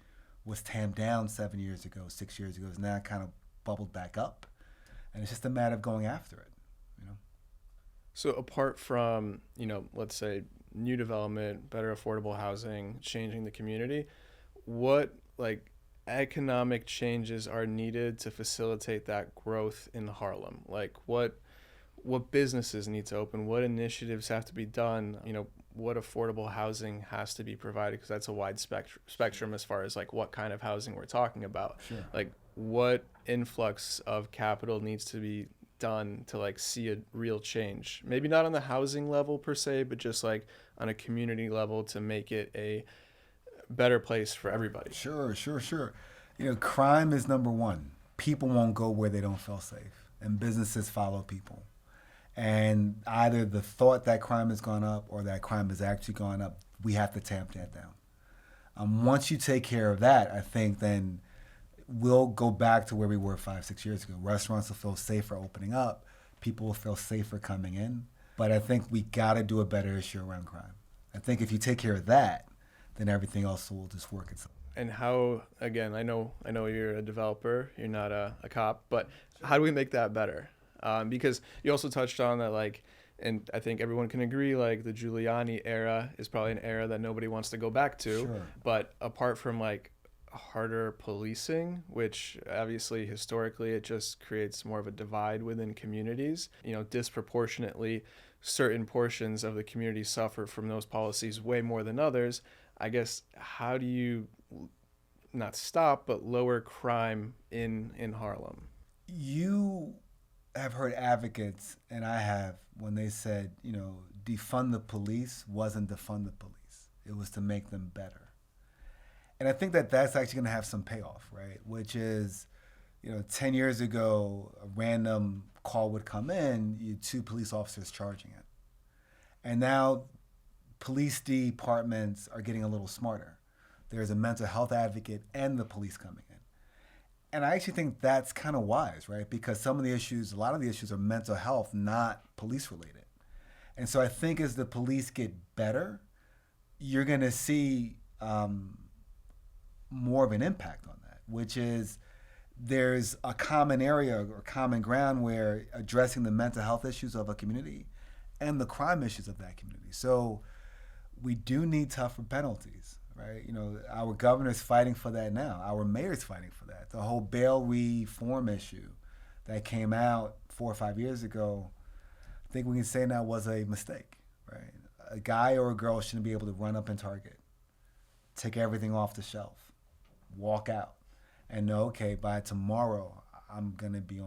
was tamped down 6 years ago, is now kind of bubbled back up. And it's just a matter of going after it, So apart from, let's say new development, better affordable housing, changing the community, what economic changes are needed to facilitate that growth in Harlem? What businesses need to open? What initiatives have to be done? What affordable housing has to be provided? Because that's a wide spectrum as far as what kind of housing we're talking about. Sure. What influx of capital needs to be done to see a real change? Maybe not on the housing level per se, but just on a community level to make it a better place for everybody. Sure. Crime is number one. People won't go where they don't feel safe, and businesses follow people. And either the thought that crime has gone up or that crime has actually gone up, we have to tamp that down. Once you take care of that, I think then we'll go back to where we were 5-6 years ago. Restaurants will feel safer opening up. People will feel safer coming in. But I think we got to do a better issue around crime. I think if you take care of that, then everything else will just work itself. And how, again, I know you're a developer, you're not a cop, but how do we make that better? Because you also touched on that, and I think everyone can agree, the Giuliani era is probably an era that nobody wants to go back to. Sure. But apart from harder policing, which obviously historically it just creates more of a divide within communities, disproportionately certain portions of the community suffer from those policies way more than others. I guess, how do you not stop, but lower crime in Harlem? You have heard advocates, and I have, when they said, defund the police wasn't defund the police. It was to make them better. And I think that that's actually going to have some payoff, right? Which is, 10 years ago, a random call would come in, you had 2 police officers charging it. And now police departments are getting a little smarter. There's a mental health advocate and the police coming in. And I actually think that's kind of wise, right? Because a lot of the issues are mental health, not police related. And so I think as the police get better, you're going to see more of an impact on that, which is there's a common area or common ground where addressing the mental health issues of a community and the crime issues of that community. So we do need tougher penalties, right? You know, our governor's fighting for that now. Our mayor's fighting for that. The whole bail reform issue that came out 4 or 5 years ago, I think we can say now was a mistake, right? A guy or a girl shouldn't be able to run up in Target, take everything off the shelf, walk out, and know, okay, by tomorrow I'm gonna be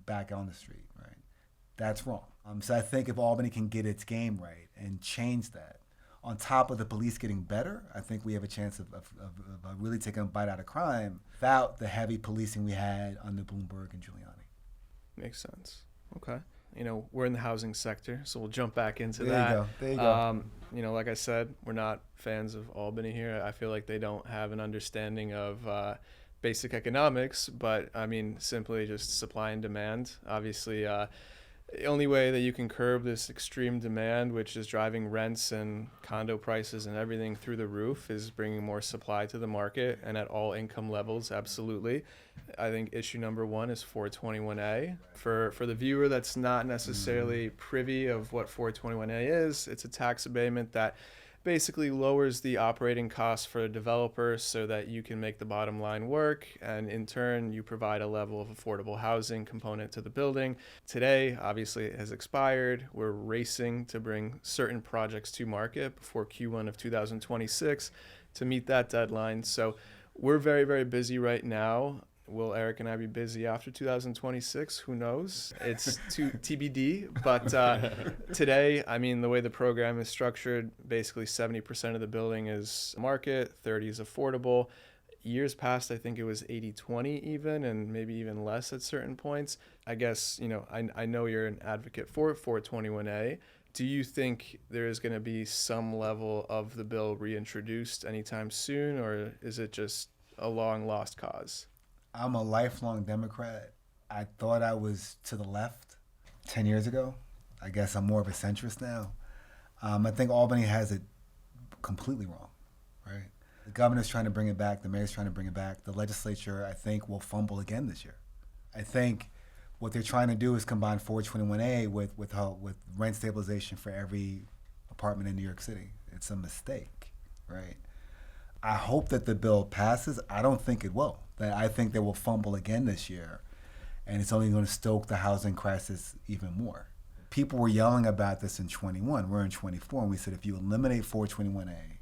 back on the street, right? That's wrong. So I think if Albany can get its game right and change that, on top of the police getting better, I think we have a chance of really taking a bite out of crime without the heavy policing we had under Bloomberg and Giuliani. Makes sense. Okay. You know, we're in the housing sector, so we'll jump back into There that. you go. There you go. You know, like I said, we're not fans of Albany here. I feel like they don't have an understanding of basic economics, but I mean, simply just supply and demand. Obviously, the only way that you can curb this extreme demand, which is driving rents and condo prices and everything through the roof, is bringing more supply to the market and at all income levels. Absolutely. I think issue number one is 421A. For the viewer that's not necessarily privy of what 421A is, it's a tax abatement that basically lowers the operating costs for a developer so that you can make the bottom line work, and in turn you provide a level of affordable housing component to the building. Today, obviously, it has expired. We're racing to bring certain projects to market before Q1 of 2026 to meet that deadline. So we're very, very busy right now. Will Eric and I be busy after 2026? Who knows? It's TBD. But today, I mean, the way the program is structured, basically 70% of the building is market, 30 is affordable. Years past, I think it was 80-20 even, and maybe even less at certain points. I guess, you know, I know you're an advocate for 421A. Do you think there is going to be some level of the bill reintroduced anytime soon, or is it just a long lost cause? I'm a lifelong Democrat. I thought I was to the left 10 years ago. I guess I'm more of a centrist now. I think Albany has it completely wrong, right? The governor's trying to bring it back. The mayor's trying to bring it back. The legislature, I think, will fumble again this year. I think what they're trying to do is combine 421A with rent stabilization for every apartment in New York City. It's a mistake, right? I hope that the bill passes. I don't think it will. I think they will fumble again this year, and it's only going to stoke the housing crisis even more. People were yelling about this in 21. We're in 24, and we said if you eliminate 421A,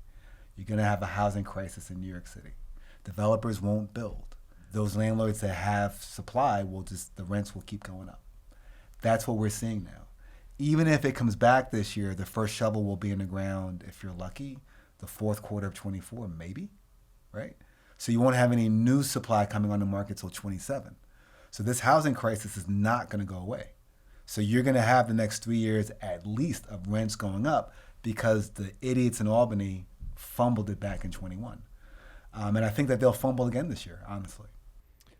you're going to have a housing crisis in New York City. Developers won't build. Those landlords that have supply the rents will keep going up. That's what we're seeing now. Even if it comes back this year, the first shovel will be in the ground, if you're lucky, the fourth quarter of 24, maybe, right? So you won't have any new supply coming on the market till 27. So this housing crisis is not going to go away. So you're going to have the next 3 years at least of rents going up because the idiots in Albany fumbled it back in 21. And I think that they'll fumble again this year, honestly.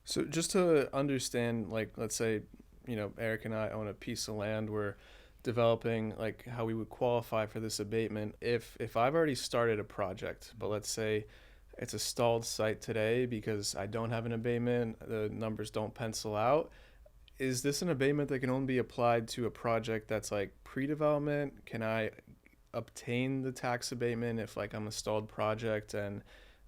So just to understand, like, let's say, you know, Eric and I own a piece of land. We're developing, like, how we would qualify for this abatement. If I've already started a project, but let's say it's a stalled site today because I don't have an abatement, the numbers don't pencil out, is this an abatement that can only be applied to a project that's like pre-development? Can I obtain the tax abatement if, like, I'm a stalled project and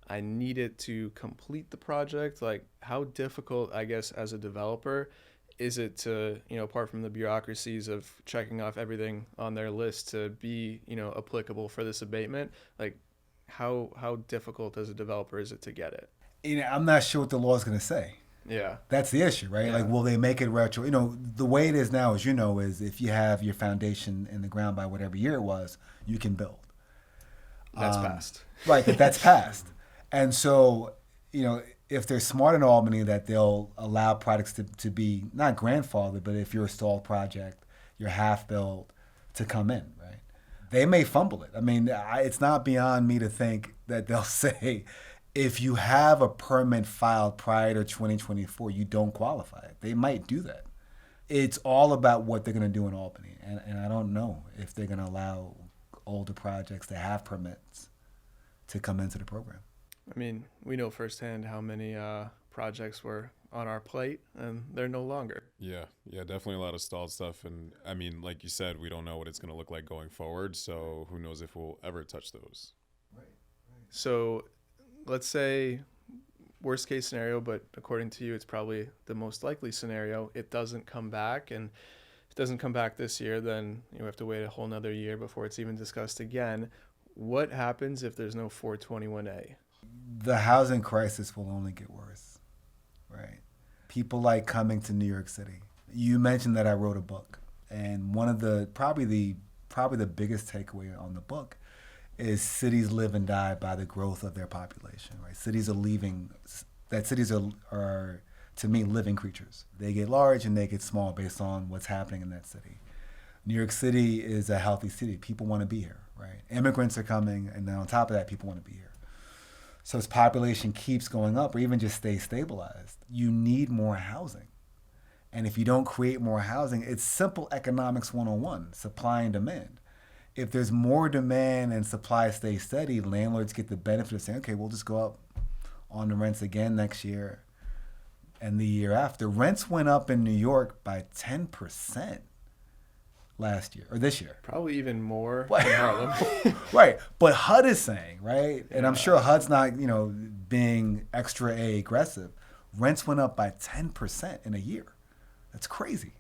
I need it to complete the project? Like, how difficult, I guess, as a developer is it to, you know, apart from the bureaucracies of checking off everything on their list to be, you know, applicable for this abatement? Like, how difficult as a developer is it to get it? You know, I'm not sure what the law is going to say. Yeah. That's the issue, right? Yeah. Like, will they make it retro? You know, the way it is now, as you know, is if you have your foundation in the ground by whatever year it was, you can build. That's passed. Right, that's passed. And so, you know, if they're smart in Albany, that they'll allow projects to be not grandfathered, but if you're a stalled project, you're half built, to come in, right? They may fumble it. I mean, it's not beyond me to think that they'll say, if you have a permit filed prior to 2024, you don't qualify. They might do that. It's all about what they're going to do in Albany. And I don't know if they're going to allow older projects that have permits to come into the program. I mean, we know firsthand how many projects were on our plate, and they're no longer. Yeah, definitely a lot of stalled stuff. And I mean, like you said, we don't know what it's going to look like going forward. So who knows if we'll ever touch those. Right. So let's say worst case scenario, but according to you, it's probably the most likely scenario. It doesn't come back, and if it doesn't come back this year, then you have to wait a whole nother year before it's even discussed again. What happens if there's no 421A? The housing crisis will only get worse, right? People like coming to New York City. You mentioned that I wrote a book, and one of the probably the biggest takeaway on the book is cities live and die by the growth of their population, right? Cities are to me living creatures. They get large and they get small based on what's happening in that city. New York City is a healthy city. People want to be here, right? Immigrants are coming, and then on top of that, people want to be here. So as population keeps going up or even just stays stabilized, you need more housing. And if you don't create more housing, it's simple economics 101, supply and demand. If there's more demand and supply stays steady, landlords get the benefit of saying, okay, we'll just go up on the rents again next year and the year after. Rents went up in New York by 10% last year or this year. Probably even more in Harlem. Right. But HUD is saying, right? And I'm sure HUD's not, being extra aggressive. Rents went up by 10% in a year. That's crazy.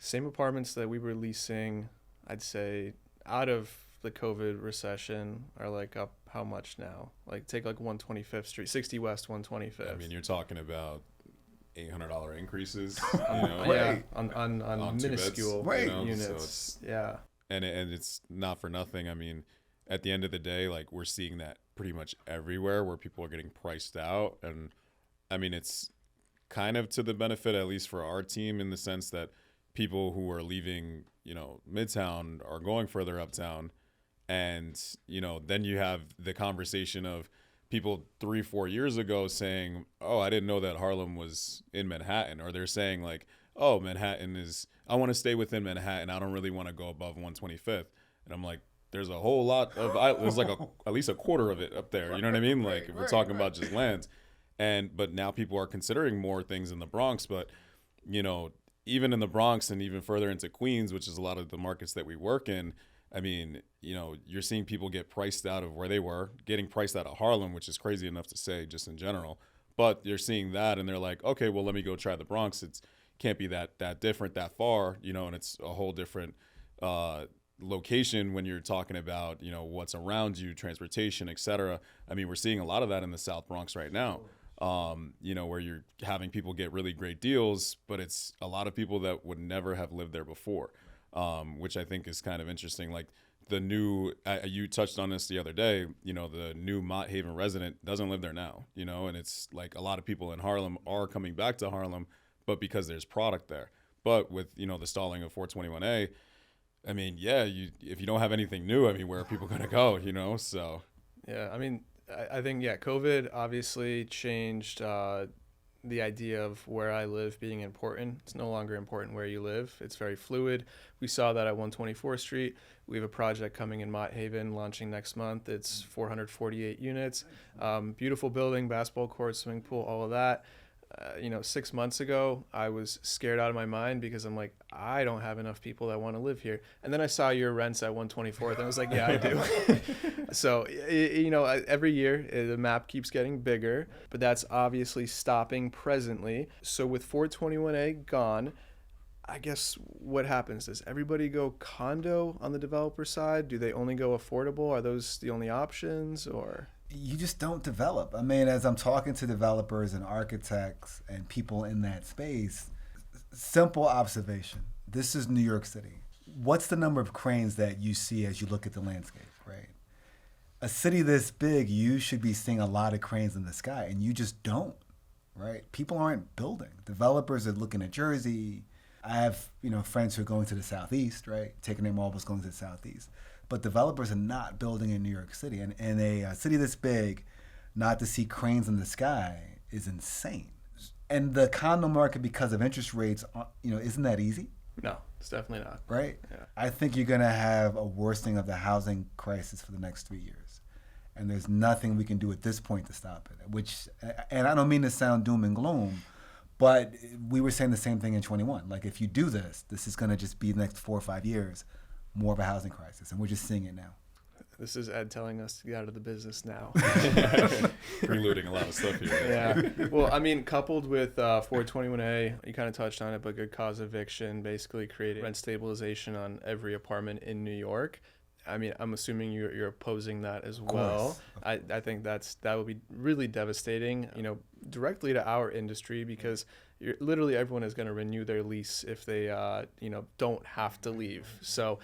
Same apartments that we were leasing, I'd say, out of the COVID recession are like up how much now? Like take like 125th Street, 60 West 125th. I mean, you're talking about $800 increases, Yeah, on minuscule units. So yeah. And it's not for nothing. I mean, at the end of the day, like we're seeing that pretty much everywhere where people are getting priced out. And I mean, it's kind of to the benefit, at least for our team, in the sense that people who are leaving, Midtown are going further uptown. And, then you have the conversation of people 3-4 years ago saying, oh, I didn't know that Harlem was in Manhattan. Or they're saying like, oh, I want to stay within Manhattan. I don't really want to go above 125th. And I'm like, there's a whole lot of, there's like at least a quarter of it up there. You know what I mean? Like if we're talking about just lands. But now people are considering more things in the Bronx. But, even in the Bronx and even further into Queens, which is a lot of the markets that we work in, I mean, you're seeing people get priced out of where they were, getting priced out of Harlem, which is crazy enough to say just in general. But you're seeing that and they're like, okay, well, let me go try the Bronx. It can't be that different, that far, and it's a whole different location when you're talking about, what's around you, transportation, et cetera. I mean, we're seeing a lot of that in the South Bronx right now. Where you're having people get really great deals, but it's a lot of people that would never have lived there before, which I think is kind of interesting. Like the new, you touched on this the other day, the new Mott Haven resident doesn't live there now, and it's like a lot of people in Harlem are coming back to Harlem, but because there's product there. But with, the stalling of 421A, I mean, if you don't have anything new, I mean, where are people going to go, so. Yeah, I mean, I think, COVID obviously changed the idea of where I live being important. It's no longer important where you live. It's very fluid. We saw that at 124th Street. We have a project coming in Mott Haven launching next month. It's 448 units. Beautiful building, basketball court, swimming pool, all of that. 6 months ago, I was scared out of my mind because I'm like, I don't have enough people that want to live here. And then I saw your rents at 124th, and I was like, yeah, I do. So, every year the map keeps getting bigger, but that's obviously stopping presently. So with 421A gone, I guess what happens? Does everybody go condo on the developer side? Do they only go affordable? Are those the only options, or? You just don't develop. I mean, as I'm talking to developers and architects and people in that space, simple observation. This is New York City. What's the number of cranes that you see as you look at the landscape, right? A city this big, you should be seeing a lot of cranes in the sky, and you just don't, right? People aren't building. Developers are looking at Jersey. I have, friends who are going to the Southeast, right? Taking their marbles, going to the Southeast. But developers are not building in New York City. And in a city this big, not to see cranes in the sky is insane. And the condo market, because of interest rates, isn't that easy? No, it's definitely not. Right? Yeah. I think you're going to have a worsening of the housing crisis for the next 3 years. And there's nothing we can do at this point to stop it, and I don't mean to sound doom and gloom, but we were saying the same thing in 21. Like, if you do this is going to just be the next 4 or 5 years, more of a housing crisis. And we're just seeing it now. This is Ed telling us to get out of the business now. Preluding a lot of stuff here. Yeah. Well, I mean, coupled with 421A, you kind of touched on it, but good cause eviction basically created rent stabilization on every apartment in New York. I mean, I'm assuming you're opposing that as well. I think that would be really devastating, directly to our industry, because literally everyone is going to renew their lease if they, don't have to leave. So,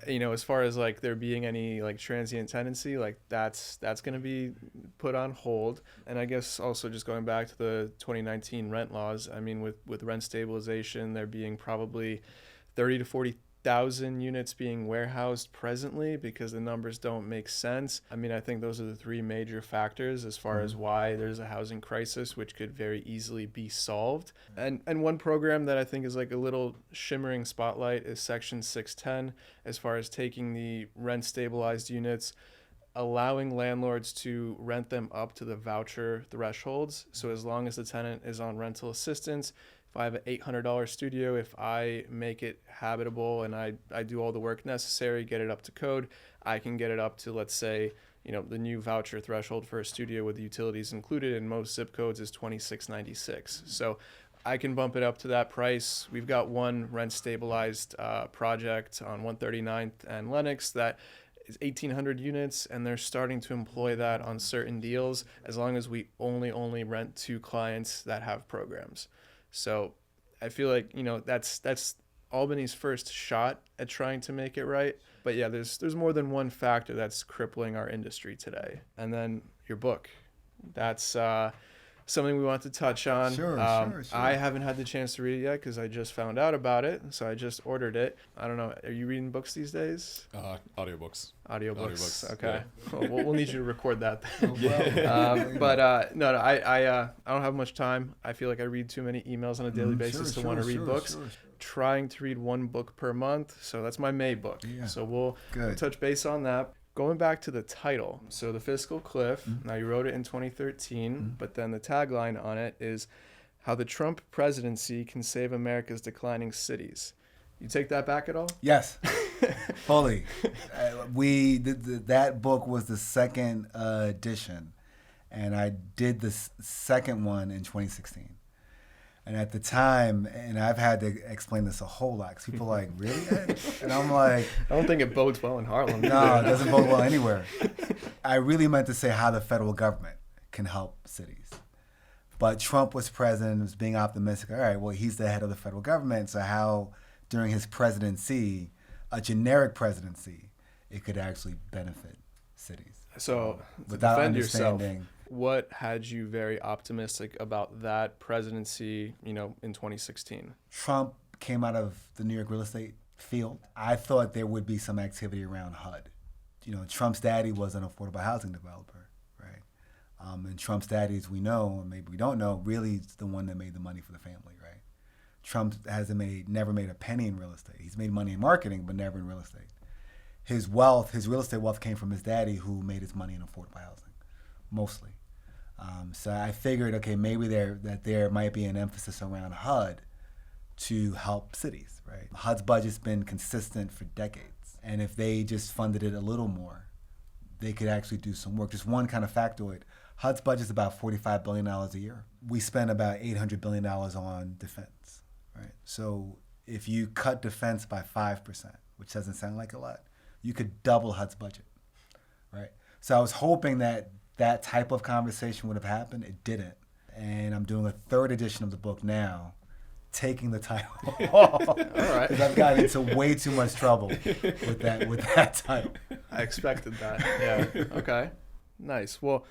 as far as like there being any like transient tendency, like that's going to be put on hold. And I guess also just going back to the 2019 rent laws, I mean, with rent stabilization, there being probably 30 to 40,000 units being warehoused presently because the numbers don't make sense. I mean, I think those are the three major factors as far as why there's a housing crisis, which could very easily be solved. And one program that I think is like a little shimmering spotlight is Section 610, as far as taking the rent stabilized units, allowing landlords to rent them up to the voucher thresholds. So as long as the tenant is on rental assistance, if I have an $800 studio, if I make it habitable and I do all the work necessary, get it up to code, I can get it up to, let's say, the new voucher threshold for a studio with the utilities included in most zip codes is $26.96. So I can bump it up to that price. We've got one rent stabilized project on 139th and Lenox that is 1,800 units, and they're starting to employ that on certain deals as long as we only rent to clients that have programs. So I feel like, that's Albany's first shot at trying to make it right. But yeah, there's more than one factor that's crippling our industry today. And then your book, that's something we want to touch on. Sure. I haven't had the chance to read it yet because I just found out about it. So I just ordered it. I don't know. Are you reading books these days? Audiobooks. Audiobooks. Okay. Yeah. Well, we'll need you to record that. No, I don't have much time. I feel like I read too many emails on a daily basis to want to read books. Trying to read one book per month. So that's my May book. Yeah. So we'll touch base on that. Going back to the title, so The Fiscal Cliff, now you wrote it in 2013, but then the tagline on it is How the Trump Presidency Can Save America's Declining Cities. You take that back at all? Yes, fully. That book was the second edition, and I did the second one in 2016. And at the time, and I've had to explain this a whole lot, because people are like, really, Ed? And I'm like... I don't think it bodes well in Harlem. No, it doesn't bode well anywhere. I really meant to say how the federal government can help cities. But Trump was president, was being optimistic. All right, well, he's the head of the federal government, so how, during his presidency, a generic presidency, it could actually benefit cities. So, to without defend yourself, understanding... what had you very optimistic about that presidency, in 2016? Trump came out of the New York real estate field. I thought there would be some activity around HUD. Trump's daddy was an affordable housing developer, right? And Trump's daddy, as we know, or maybe we don't know, really is the one that made the money for the family, right? Trump never made a penny in real estate. He's made money in marketing, but never in real estate. His real estate wealth came from his daddy, who made his money in affordable housing, mostly. So I figured, okay, maybe there might be an emphasis around HUD to help cities, right? HUD's budget's been consistent for decades. And if they just funded it a little more, they could actually do some work. Just one kind of factoid, HUD's budget's about $45 billion a year. We spend about $800 billion on defense, right? So if you cut defense by 5%, which doesn't sound like a lot, you could double HUD's budget, right? So I was hoping that type of conversation would have happened. It didn't. And I'm doing a third edition of the book now, taking the title off. All right. Because I've gotten into way too much trouble with that title. I expected that. Yeah. Okay. Nice. Well,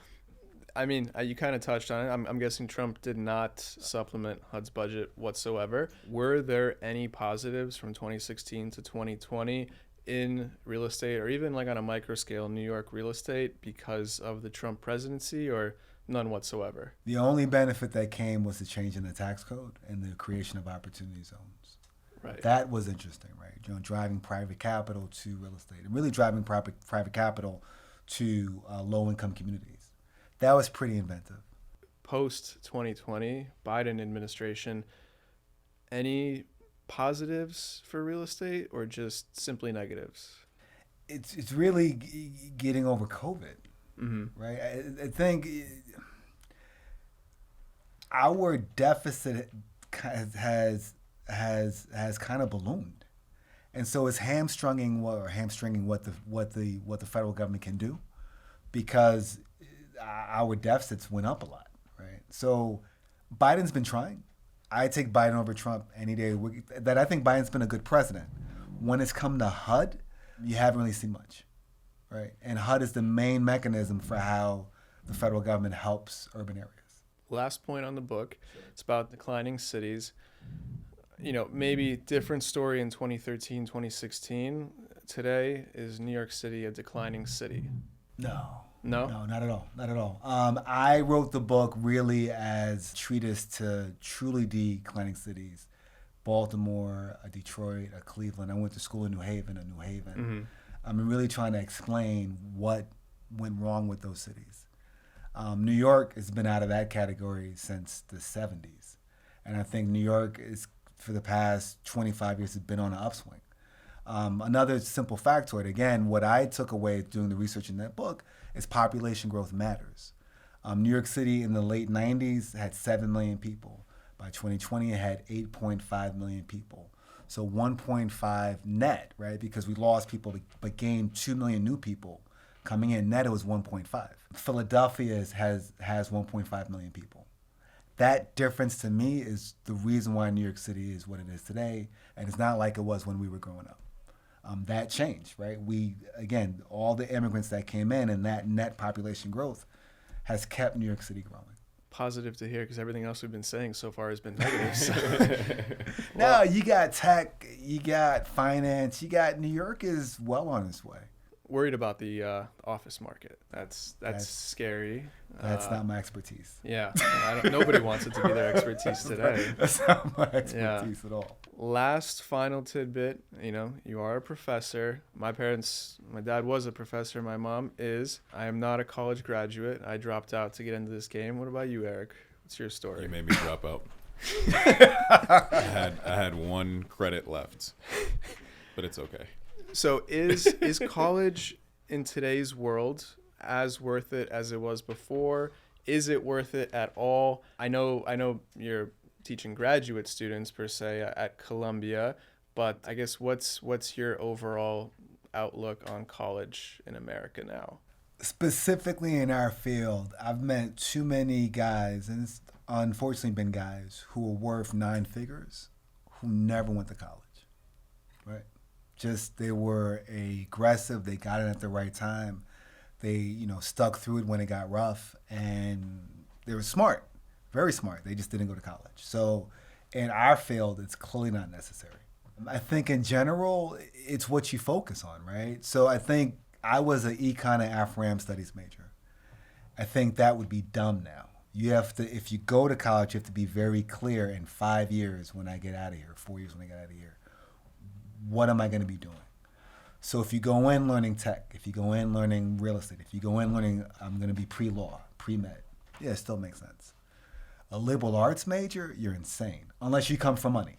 I mean, you kind of touched on it. I'm guessing Trump did not supplement HUD's budget whatsoever. Were there any positives from 2016 to 2020 in real estate, or even like on a micro scale, New York real estate, because of the Trump presidency, or none whatsoever? The only benefit that came was the change in the tax code and the creation of opportunity zones. Right. That was interesting, right? Driving private capital to real estate and really driving private capital to low-income communities. That was pretty inventive. Post 2020 Biden administration, any positives for real estate or just simply negatives? It's really getting over COVID, right? I think our deficit has kind of ballooned, and so it's hamstringing what the federal government can do, because our deficits went up a lot, right? So Biden's been trying. I take Biden over Trump any day. That I think Biden's been a good president. When it's come to HUD, you haven't really seen much, right? And HUD is the main mechanism for how the federal government helps urban areas. Last point on the book, it's about declining cities. Maybe different story in 2013, 2016. Today, is New York City a declining city? No, not at all. I wrote the book really as a treatise to truly declining cities. Baltimore, Detroit, Cleveland. I went to school in New Haven. I'm really trying to explain what went wrong with those cities. New York has been out of that category since the 70s. And I think New York is, for the past 25 years, has been on an upswing. Another simple factoid, again, what I took away doing the research in that book is population growth matters. New York City in the late 90s had 7 million people. By 2020, it had 8.5 million people. So 1.5 net, right? Because we lost people but gained 2 million new people coming in. Net, it was 1.5. Philadelphia has 1.5 million people. That difference to me is the reason why New York City is what it is today, and it's not like it was when we were growing up. That changed, right? Again, all the immigrants that came in and that net population growth has kept New York City growing. Positive to hear, because everything else we've been saying so far has been negative. So. No, you got tech, you got finance, New York is well on its way. Worried about the office market. That's scary. That's not my expertise. Yeah, nobody wants it to be their expertise today. That's not my expertise at all. Last final tidbit, you are a professor. My dad was a professor, my mom is. I am not a college graduate. I dropped out to get into this game. What about you, Eric? What's your story? You made me drop out. I had 1 credit left, but it's okay. So is college in today's world as worth it as it was before? Is it worth it at all? I know you're teaching graduate students per se at Columbia, but I guess what's your overall outlook on college in America now? Specifically in our field, I've met too many guys, and it's unfortunately been guys who are worth 9 figures who never went to college, right? Just they were aggressive, they got in at the right time, they stuck through it when it got rough, and they were smart, very smart. They just didn't go to college. So in our field, it's clearly not necessary. I think in general, it's what you focus on, right? So I think I was an econ and Afro-Am studies major. I think that would be dumb now. You have to, if you go to college, you have to be very clear in 5 years when I get out of here, 4 years when I get out of here. What am I going to be doing? So if you go in learning tech, if you go in learning real estate, if you go in learning I'm going to be pre-law, pre-med, yeah, it still makes sense. A liberal arts major, you're insane, unless you come from money.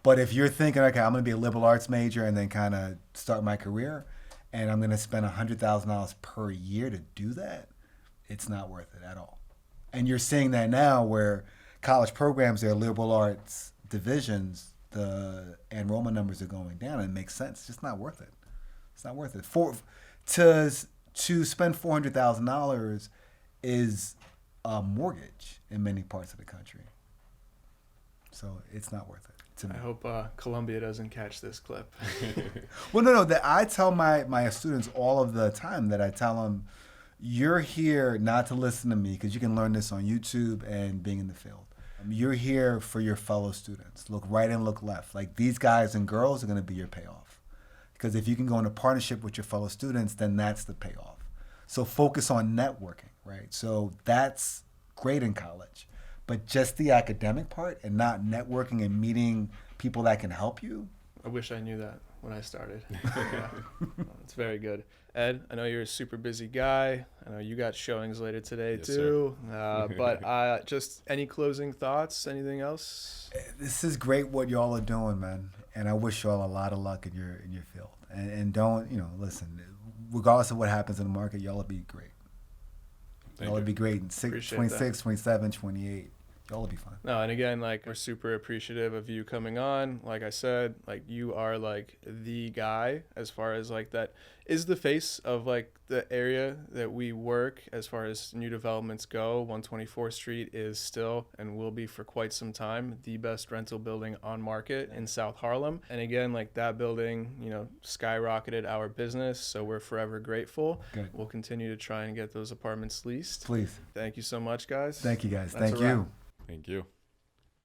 But if you're thinking, okay, I'm going to be a liberal arts major and then kind of start my career, and I'm going to spend $100,000 per year to do that, it's not worth it at all. And you're seeing that now where college programs, their liberal arts divisions, the enrollment numbers are going down, and it makes sense. It's just not worth it. It's not worth it. To spend $400,000 is a mortgage in many parts of the country. So it's not worth it to me. I hope Columbia doesn't catch this clip. Well, no. That I tell my students all of the time, that I tell them, you're here not to listen to me, because you can learn this on YouTube and being in the field. You're here for your fellow students. Look right and look left. Like, these guys and girls are going to be your payoff. Because if you can go into partnership with your fellow students, then that's the payoff. So focus on networking, right? So that's great in college. but just the academic part and not networking and meeting people that can help you. I wish I knew that when I started. Yeah. It's very good. Ed, I know you're a super busy guy. I know you got showings later today Yes, too. But just any closing thoughts? Anything else? This is great what y'all are doing, man. And I wish y'all a lot of luck in your field. And don't, listen, regardless of what happens in the market, y'all will be great. Y'all will be great in 26, 27, 28. Y'all will be fine. No, and again, like, we're super appreciative of you coming on. Like I said, like, you are like the guy as far as like that is the face of like the area that we work as far as new developments go. 124th Street is still and will be for quite some time the best rental building on market in South Harlem. And again, like that building, skyrocketed our business. So we're forever grateful. Good. We'll continue to try and get those apartments leased. Please. Thank you so much, guys. Thank you, guys. That's Thank a wrap. you. Thank you.